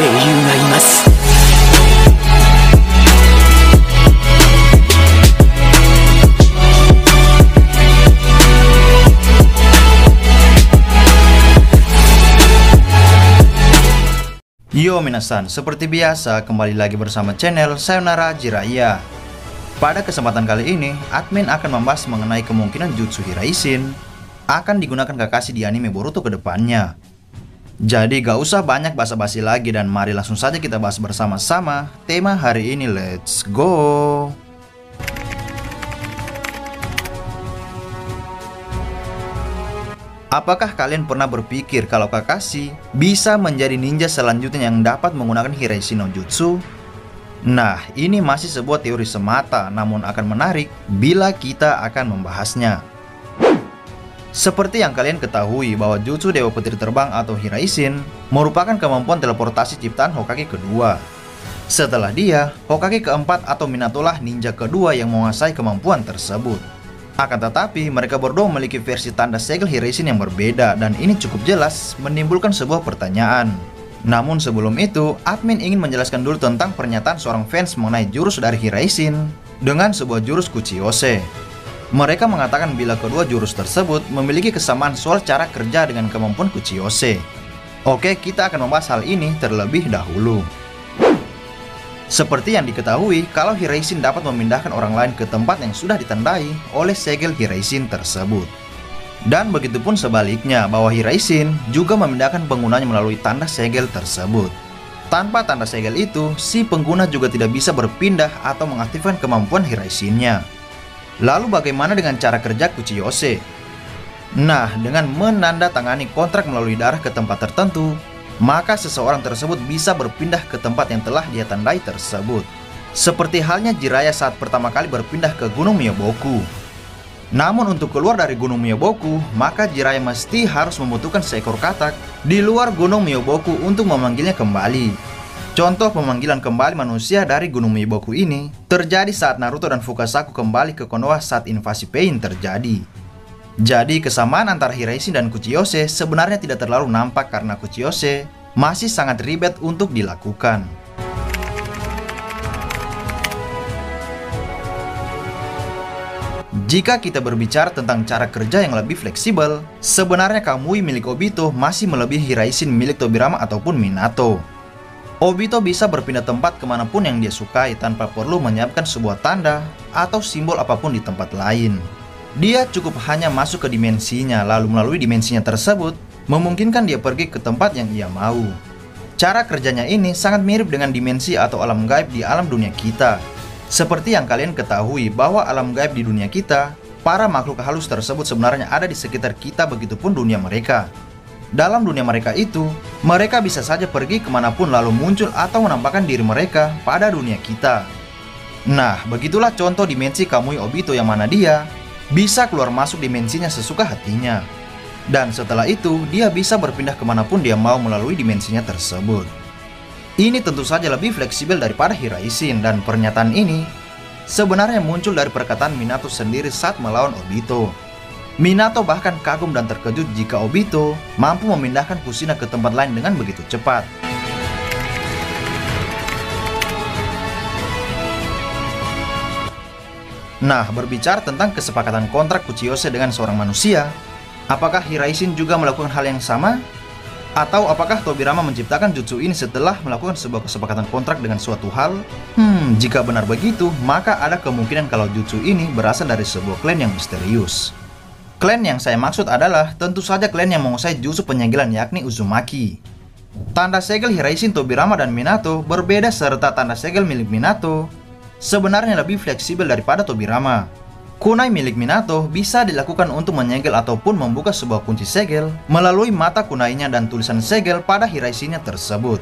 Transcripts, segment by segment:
英雄がいます。 Yo minasan, seperti biasa kembali lagi bersama channel Sayonara Jiraiya. Pada kesempatan kali ini, admin akan membahas mengenai kemungkinan Jutsu Hiraishin akan digunakan Kakashi di anime Boruto ke depannya. Jadi gak usah banyak basa-basi lagi dan mari langsung saja kita bahas bersama-sama tema hari ini, let's go! Apakah kalian pernah berpikir kalau Kakashi bisa menjadi ninja selanjutnya yang dapat menggunakan Hiraishin no Jutsu? Nah, ini masih sebuah teori semata, namun akan menarik bila kita akan membahasnya. Seperti yang kalian ketahui bahwa Jutsu Dewa Petir Terbang atau Hiraishin merupakan kemampuan teleportasi ciptaan Hokage kedua. Setelah dia, Hokage keempat atau Minato lah ninja kedua yang menguasai kemampuan tersebut. Akan tetapi, mereka berdua memiliki versi tanda segel Hiraishin yang berbeda dan ini cukup jelas menimbulkan sebuah pertanyaan. Namun sebelum itu, admin ingin menjelaskan dulu tentang pernyataan seorang fans mengenai jurus dari Hiraishin dengan sebuah jurus Kuchiyose. Mereka mengatakan bila kedua jurus tersebut memiliki kesamaan soal cara kerja dengan kemampuan Kuchiyose. Oke, kita akan membahas hal ini terlebih dahulu. Seperti yang diketahui, kalau Hiraishin dapat memindahkan orang lain ke tempat yang sudah ditandai oleh segel Hiraishin tersebut. Dan begitupun sebaliknya, bahwa Hiraishin juga memindahkan penggunanya melalui tanda segel tersebut. Tanpa tanda segel itu, si pengguna juga tidak bisa berpindah atau mengaktifkan kemampuan Hiraishin-nya. Lalu bagaimana dengan cara kerja Kuchiyose? Nah, dengan menandatangani kontrak melalui darah ke tempat tertentu, maka seseorang tersebut bisa berpindah ke tempat yang telah dia tandai tersebut. Seperti halnya Jiraiya saat pertama kali berpindah ke Gunung Myoboku. Namun untuk keluar dari Gunung Myoboku, maka Jiraiya mesti harus membutuhkan seekor katak di luar Gunung Myoboku untuk memanggilnya kembali. Contoh pemanggilan kembali manusia dari Gunung Myoboku ini terjadi saat Naruto dan Fukasaku kembali ke Konoha saat invasi Pain terjadi. Jadi kesamaan antara Hiraishin dan Kuchiyose sebenarnya tidak terlalu nampak karena Kuchiyose masih sangat ribet untuk dilakukan. Jika kita berbicara tentang cara kerja yang lebih fleksibel, sebenarnya Kamui milik Obito masih melebihi Hiraishin milik Tobirama ataupun Minato. Obito bisa berpindah tempat kemanapun yang dia sukai tanpa perlu menyiapkan sebuah tanda atau simbol apapun di tempat lain. Dia cukup hanya masuk ke dimensinya, lalu melalui dimensinya tersebut memungkinkan dia pergi ke tempat yang ia mau. Cara kerjanya ini sangat mirip dengan dimensi atau alam gaib di alam dunia kita. Seperti yang kalian ketahui bahwa alam gaib di dunia kita, para makhluk halus tersebut sebenarnya ada di sekitar kita, begitupun dunia mereka. Dalam dunia mereka itu, mereka bisa saja pergi kemanapun lalu muncul atau menampakkan diri mereka pada dunia kita. Nah, begitulah contoh dimensi Kamui Obito yang mana dia bisa keluar masuk dimensinya sesuka hatinya. Dan setelah itu, dia bisa berpindah kemanapun dia mau melalui dimensinya tersebut. Ini tentu saja lebih fleksibel daripada Hiraishin, dan pernyataan ini sebenarnya muncul dari perkataan Minato sendiri saat melawan Obito. Minato bahkan kagum dan terkejut jika Obito mampu memindahkan Kushina ke tempat lain dengan begitu cepat. Nah, berbicara tentang kesepakatan kontrak Kuchiyose dengan seorang manusia, apakah Hiraishin juga melakukan hal yang sama? Atau apakah Tobirama menciptakan jutsu ini setelah melakukan sebuah kesepakatan kontrak dengan suatu hal? Jika benar begitu, maka ada kemungkinan kalau jutsu ini berasal dari sebuah klan yang misterius. Klan yang saya maksud adalah tentu saja klan yang menguasai jutsu penyegelan, yakni Uzumaki. Tanda segel Hiraishin, Tobirama, dan Minato berbeda serta tanda segel milik Minato sebenarnya lebih fleksibel daripada Tobirama. Kunai milik Minato bisa dilakukan untuk menyegel ataupun membuka sebuah kunci segel melalui mata kunainya dan tulisan segel pada Hiraishin-nya tersebut.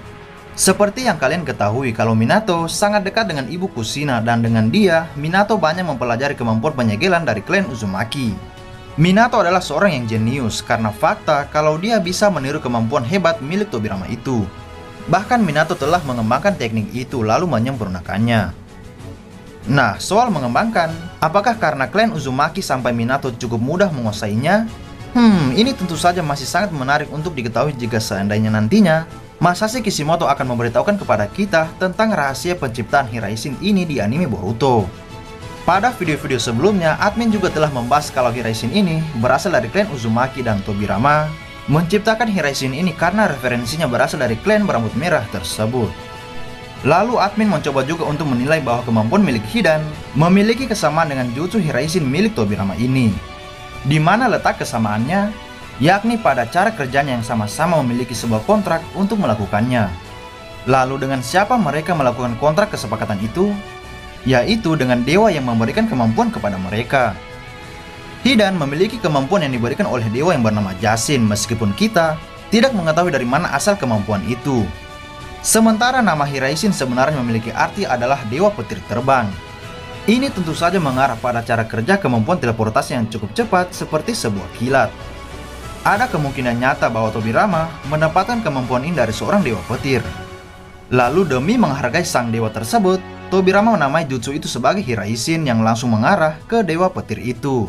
Seperti yang kalian ketahui kalau Minato sangat dekat dengan ibu Kushina dan dengan dia, Minato banyak mempelajari kemampuan penyegelan dari klan Uzumaki. Minato adalah seorang yang jenius karena fakta kalau dia bisa meniru kemampuan hebat milik Tobirama itu. Bahkan Minato telah mengembangkan teknik itu lalu menyempurnakannya. Nah, soal mengembangkan, apakah karena klan Uzumaki sampai Minato cukup mudah menguasainya? Ini tentu saja masih sangat menarik untuk diketahui jika seandainya nantinya Masashi Kishimoto akan memberitahukan kepada kita tentang rahasia penciptaan Hiraishin ini di anime Boruto. Pada video-video sebelumnya, admin juga telah membahas kalau Hiraishin ini berasal dari klan Uzumaki dan Tobirama menciptakan Hiraishin ini karena referensinya berasal dari klan berambut merah tersebut. Lalu admin mencoba juga untuk menilai bahwa kemampuan milik Hidan memiliki kesamaan dengan jutsu Hiraishin milik Tobirama ini. Di mana letak kesamaannya? Yakni pada cara kerjanya yang sama-sama memiliki sebuah kontrak untuk melakukannya. Lalu dengan siapa mereka melakukan kontrak kesepakatan itu? Yaitu dengan dewa yang memberikan kemampuan kepada mereka. Hidan memiliki kemampuan yang diberikan oleh dewa yang bernama Jashin, meskipun kita tidak mengetahui dari mana asal kemampuan itu. Sementara nama Hiraishin sebenarnya memiliki arti adalah dewa petir terbang. Ini tentu saja mengarah pada cara kerja kemampuan teleportasi yang cukup cepat seperti sebuah kilat. Ada kemungkinan nyata bahwa Tobirama mendapatkan kemampuan ini dari seorang dewa petir. Lalu demi menghargai sang dewa tersebut, Tobirama menamai jutsu itu sebagai Hiraishin yang langsung mengarah ke dewa petir itu.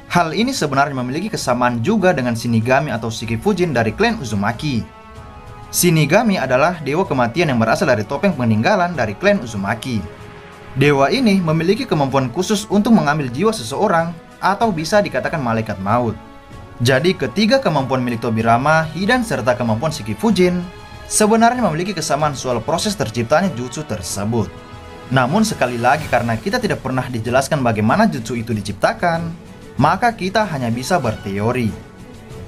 Hal ini sebenarnya memiliki kesamaan juga dengan Shinigami atau Shikifujin dari klan Uzumaki. Shinigami adalah dewa kematian yang berasal dari topeng peninggalan dari klan Uzumaki. Dewa ini memiliki kemampuan khusus untuk mengambil jiwa seseorang atau bisa dikatakan malaikat maut. Jadi ketiga kemampuan milik Tobirama, Hidan serta kemampuan Shikifujin sebenarnya memiliki kesamaan soal proses terciptanya jutsu tersebut. Namun sekali lagi karena kita tidak pernah dijelaskan bagaimana jutsu itu diciptakan, maka kita hanya bisa berteori.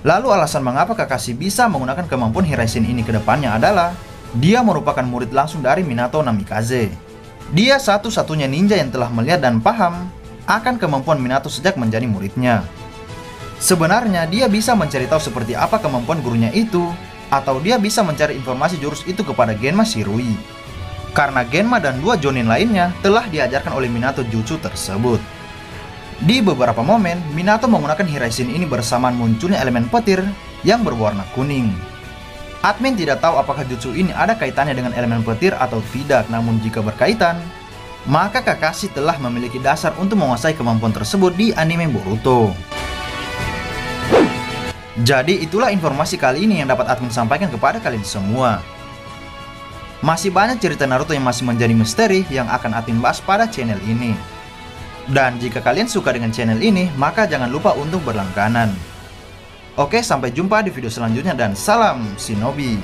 Lalu alasan mengapa Kakashi bisa menggunakan kemampuan Hiraishin ini ke depannya adalah dia merupakan murid langsung dari Minato Namikaze. Dia satu-satunya ninja yang telah melihat dan paham akan kemampuan Minato sejak menjadi muridnya. Sebenarnya dia bisa mencari tahu seperti apa kemampuan gurunya itu, atau dia bisa mencari informasi jurus itu kepada Genma Shirui. Karena Genma dan dua Jonin lainnya telah diajarkan oleh Minato jutsu tersebut. Di beberapa momen, Minato menggunakan Hiraishin ini bersamaan munculnya elemen petir yang berwarna kuning. Admin tidak tahu apakah jutsu ini ada kaitannya dengan elemen petir atau tidak, namun jika berkaitan, maka Kakashi telah memiliki dasar untuk menguasai kemampuan tersebut di anime Boruto. Jadi itulah informasi kali ini yang dapat admin sampaikan kepada kalian semua. Masih banyak cerita Naruto yang masih menjadi misteri yang akan admin bahas pada channel ini. Dan jika kalian suka dengan channel ini, maka jangan lupa untuk berlangganan. Oke, sampai jumpa di video selanjutnya dan salam Shinobi.